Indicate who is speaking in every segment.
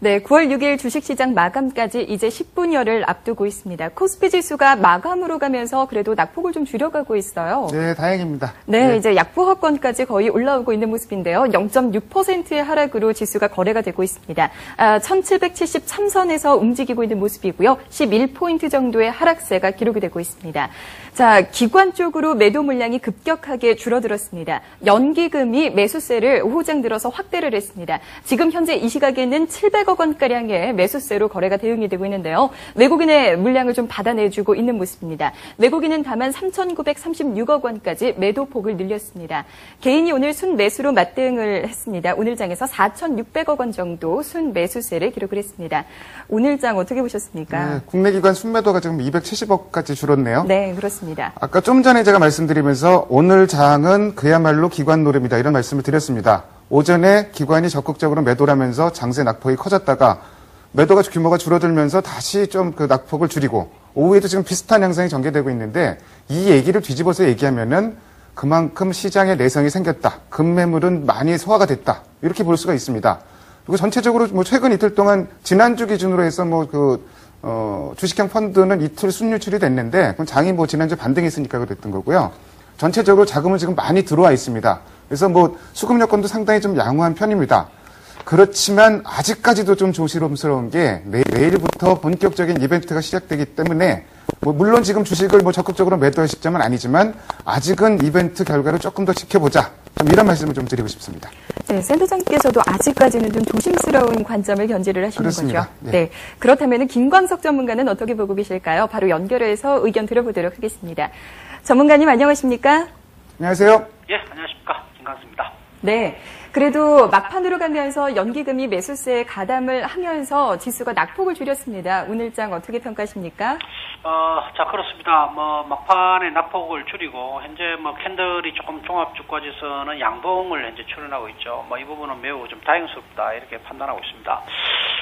Speaker 1: 네, 9월 6일 주식시장 마감까지 이제 10분여를 앞두고 있습니다. 코스피 지수가 마감으로 가면서 그래도 낙폭을 좀 줄여가고 있어요.
Speaker 2: 네, 다행입니다.
Speaker 1: 네, 이제 약보합권까지 거의 올라오고 있는 모습인데요. 0.6%의 하락으로 지수가 거래가 되고 있습니다. 1773선에서 움직이고 있는 모습이고요. 11포인트 정도의 하락세가 기록이 되고 있습니다. 자, 기관 쪽으로 매도 물량이 급격하게 줄어들었습니다. 연기금이 매수세를 오후장 들어서 확대를 했습니다. 지금 현재 이 시각에는 700억 원가량의 매수세로 거래가 대응이 되고 있는데요. 외국인의 물량을 좀 받아내주고 있는 모습입니다. 외국인은 다만 3,936억 원까지 매도폭을 늘렸습니다. 개인이 오늘 순매수로 맞대응을 했습니다. 오늘 장에서 4,600억 원 정도 순매수세를 기록을 했습니다. 오늘 장 어떻게 보셨습니까?
Speaker 2: 네, 국내 기관 순매도가 지금 270억까지 줄었네요.
Speaker 1: 네, 그렇습니다.
Speaker 2: 아까 좀 전에 제가 말씀드리면서 오늘 장은 그야말로 기관 노름이다 이런 말씀을 드렸습니다. 오전에 기관이 적극적으로 매도를 하면서 장세 낙폭이 커졌다가 매도가 규모가 줄어들면서 다시 좀 그 낙폭을 줄이고 오후에도 지금 비슷한 양상이 전개되고 있는데 이 얘기를 뒤집어서 얘기하면은 그만큼 시장에 내성이 생겼다. 급매물은 많이 소화가 됐다. 이렇게 볼 수가 있습니다. 그리고 전체적으로 뭐 최근 이틀 동안 지난주 기준으로 해서 주식형 펀드는 이틀 순유출이 됐는데 그건 장이 지난주 반등했으니까 그랬던 거고요. 전체적으로 자금은 지금 많이 들어와 있습니다. 그래서 수급 여건도 상당히 좀 양호한 편입니다. 그렇지만 아직까지도 좀 조심스러운 게 내일부터 본격적인 이벤트가 시작되기 때문에 물론 지금 주식을 적극적으로 매도할 시점은 아니지만 아직은 이벤트 결과를 조금 더 지켜보자. 좀 이런 말씀을 좀 드리고 싶습니다.
Speaker 1: 네, 센터장께서도 아직까지는 좀 조심스러운 관점을 견지를 하시는
Speaker 2: 그렇습니다.
Speaker 1: 거죠. 네. 그렇다면 김광석 전문가는 어떻게 보고 계실까요? 바로 연결해서 의견 들어보도록 하겠습니다. 전문가님 안녕하십니까?
Speaker 3: 안녕하세요. 예, 안녕하십니까. 김광석입니다.
Speaker 1: 네. 그래도 막판으로 가면서 연기금이 매수세에 가담을 하면서 지수가 낙폭을 줄였습니다. 오늘 장 어떻게 평가하십니까?
Speaker 3: 자, 그렇습니다. 막판에 낙폭을 줄이고, 현재 캔들이 조금 종합주가지수는 양봉을 현재 출현하고 있죠. 이 부분은 매우 좀 다행스럽다. 이렇게 판단하고 있습니다.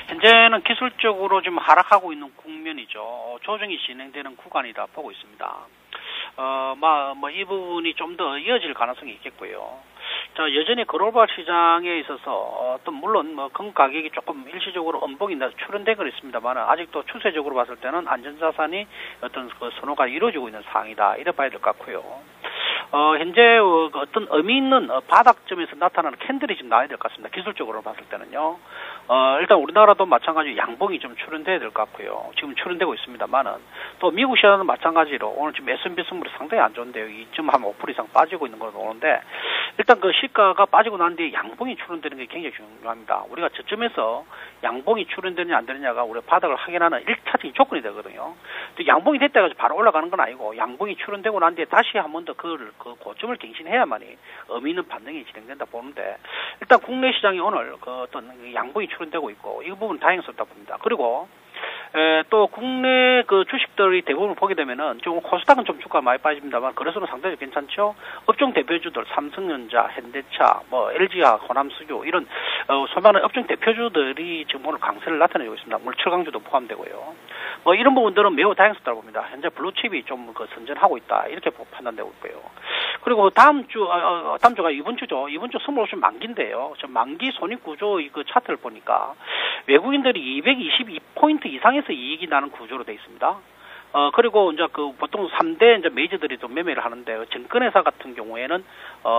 Speaker 3: 현재는 기술적으로 좀 하락하고 있는 국면이죠. 조정이 진행되는 구간이다 보고 있습니다. 이 부분이 좀 더 이어질 가능성이 있겠고요. 자, 여전히 글로벌 시장에 있어서 물론 금 가격이 조금 일시적으로 음봉이 출현되고 있습니다만 아직도 추세적으로 봤을 때는 안전자산이 어떤 선호가 이루어지고 있는 상황이다. 이래 봐야 될 것 같고요. 현재 어떤 의미 있는 바닥점에서 나타나는 캔들이 지금 나와야 될 것 같습니다. 기술적으로 봤을 때는요. 일단 우리나라도 마찬가지로 양봉이 좀 출현돼야 될 것 같고요. 지금 출현되고 있습니다만은 또 미국 시장은 마찬가지로 오늘 지금 S&P 선물이 상당히 안 좋은데요. 2.5% 이상 빠지고 있는 걸로 보는데 일단 그 시가가 빠지고 난 뒤에 양봉이 출현되는 게 굉장히 중요합니다. 우리가 저점에서 양봉이 출현되느냐 안 되느냐가 우리 바닥을 확인하는 1차적인 조건이 되거든요. 또 양봉이 됐다가 바로 올라가는 건 아니고 양봉이 출현되고 난 뒤에 다시 한 번 더 그 고점을 갱신해야만이 의미 있는 반등이 진행된다 보는데 일단 국내 시장이 오늘 어떤 양봉이 출현되고 있고 이 부분 다행스럽다 봅니다. 그리고 또 국내 주식들이 대부분 보게 되면은 좀 코스닥은 좀 주가가 많이 빠집니다만 그래서는 상당히 괜찮죠. 업종 대표주들 삼성전자, 현대차, LG화, 호남수교 이런 수많은 업종 대표주들이 지금 오늘 강세를 나타내고 있습니다. 물철강주도 포함되고요. 이런 부분들은 매우 다행스럽다고 봅니다. 현재 블루칩이 좀 선전하고 있다 이렇게 판단되고 있고요. 그리고 다음 주가 이번 주죠. 이번 주 선물 옵션 만기인데요. 저 만기 손익구조 차트를 보니까 외국인들이 222포인트 이상에서 이익이 나는 구조로 되어 있습니다. 그리고 이제 보통 3대 이제 메이저들이 좀 매매를 하는데 증권회사 같은 경우에는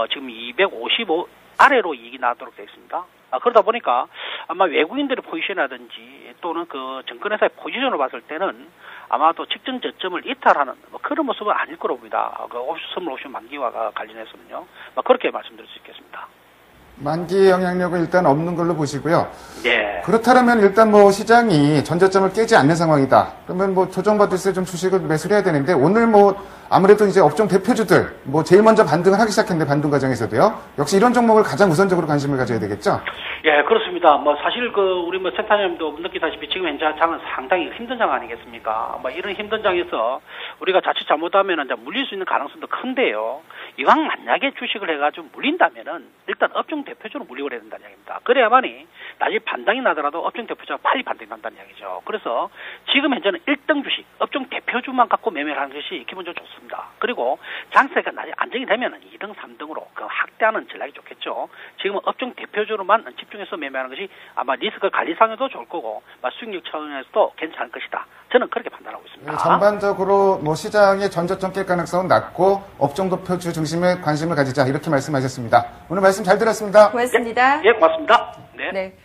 Speaker 3: 지금 255 아래로 이익이 나도록 되어 있습니다. 그러다 보니까 아마 외국인들의 포지션이라든지 또는 증권회사의 포지션을 봤을 때는 아마도 직전 저점을 이탈하는 그런 모습은 아닐 거로 봅니다. 선물 옵션 만기와 관련해서는요. 그렇게 말씀드릴 수 있겠습니다.
Speaker 2: 만기 영향력은 일단 없는 걸로 보시고요.
Speaker 3: 네.
Speaker 2: 그렇다면 일단 시장이 전저점을 깨지 않는 상황이다. 그러면 조정받을 때 좀 주식을 매수를 해야 되는데 오늘 아무래도 이제 업종 대표주들 제일 먼저 반등을 하기 시작했는데 반등 과정에서도요. 역시 이런 종목을 가장 우선적으로 관심을 가져야 되겠죠?
Speaker 3: 예, 그렇습니다. 사실 우리 센터장님도 느끼다시피 지금 현재 장은 상당히 힘든 장 아니겠습니까? 이런 힘든 장에서 우리가 자칫 잘못하면 이제 물릴 수 있는 가능성도 큰데요. 이왕 만약에 주식을 해가지고 물린다면은 일단 업종 대표주로 물리고 해야 된다는 이야기입니다. 그래야만이 나중에 반등이 나더라도 업종 대표주가 빨리 반등이 난다는 이야기죠. 그래서 지금 현재는 1등 주식, 업종 대표주만 갖고 매매를 하는 것이 기본적으로 좋습니다. 있습니다. 그리고 장세가 나중에 안정이 되면은 2등, 3등으로 그 확대하는 전략이 좋겠죠. 지금은 업종 대표주로만 집중해서 매매하는 것이 아마 리스크 관리상에도 좋을 거고, 수익률 차원에서도 괜찮을 것이다. 저는 그렇게 판단하고 있습니다.
Speaker 2: 전반적으로 뭐 시장의 전저점 깰 가능성은 낮고 업종 대표주 중심에 관심을 가지자 이렇게 말씀하셨습니다. 오늘 말씀 잘 들었습니다.
Speaker 1: 고맙습니다.
Speaker 3: 예, 고맙습니다. 네.
Speaker 1: 네.